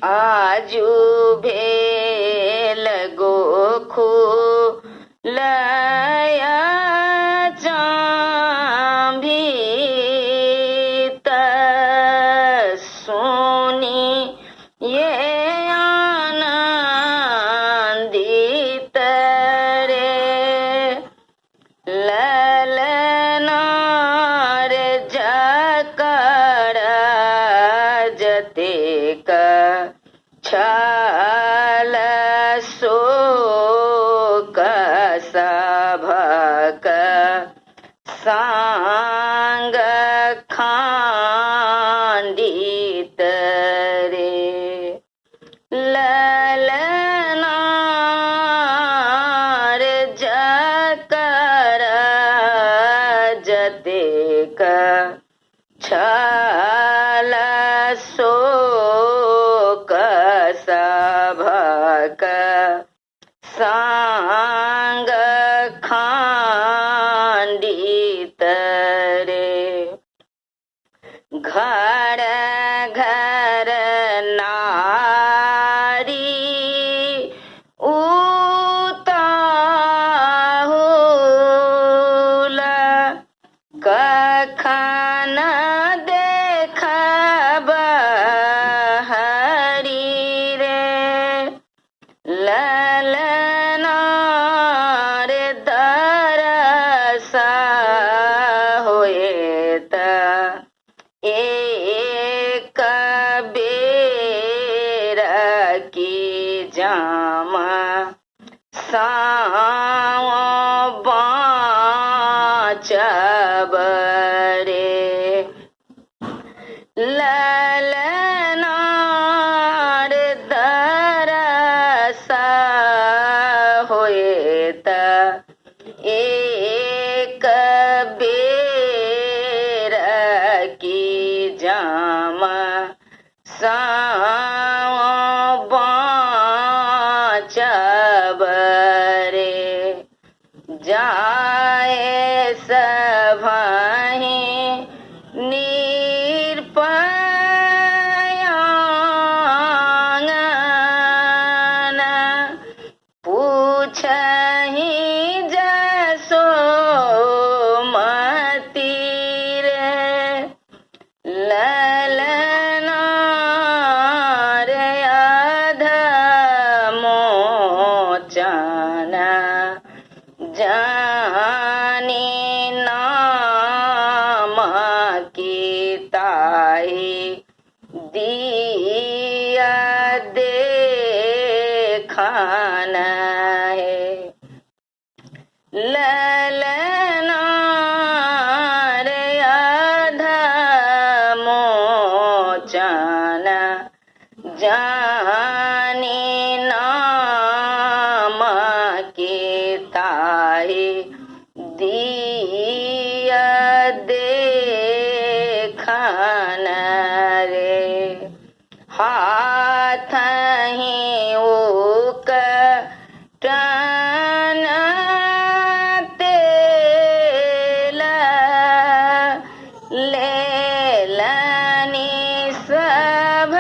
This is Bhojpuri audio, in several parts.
आजू भेल गोखू लया चांभी सुनी ये आनंदित रे ललनार जकर जतेक छल शोक सभक सांग खांडित रे ललनार जकर जतेक छल शोक सभक सांग खांडित रे घर घर नारी उताहुल कखन देखब हरि रे ललनार दरस होएत एक बेर की जाम साँव बाँचब रे ललनार दरस होएत एक बेर की जाम साँव बाँचब रे जाए सभहि निरपयाङ्गन पूछहि जसोमति रे ललनार अधमोचन जानी नाम की ताई दिया देखन है ललनार अधमोचन जानी नाम की ताई दिया देखन रे हाथ ही उक टन तेल लेलनि सब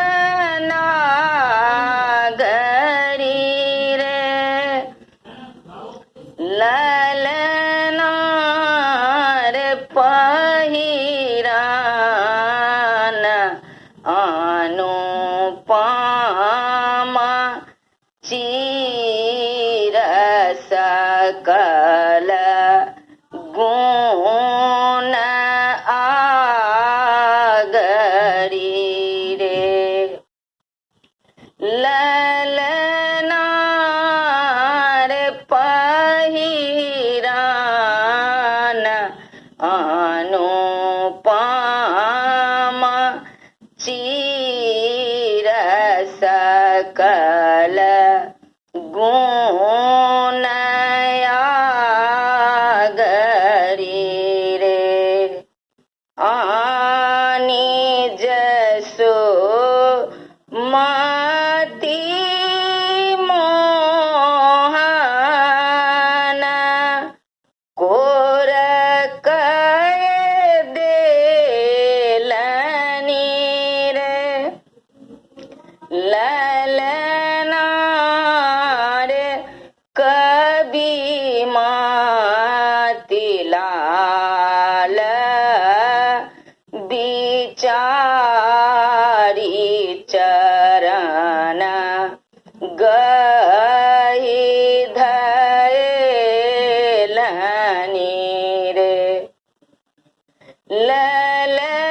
नागरी रे ललनार पहिरान अनुपम चीर सकल गुण आगरी रे ललनार पहिरान अनुपम चीर सकल गुण आगरी रे आनी जसो मति मोहन कोर कय देलनि रे ललना रे कवि मोतीलाल बिचारी चरण गई धैलनी रे ललना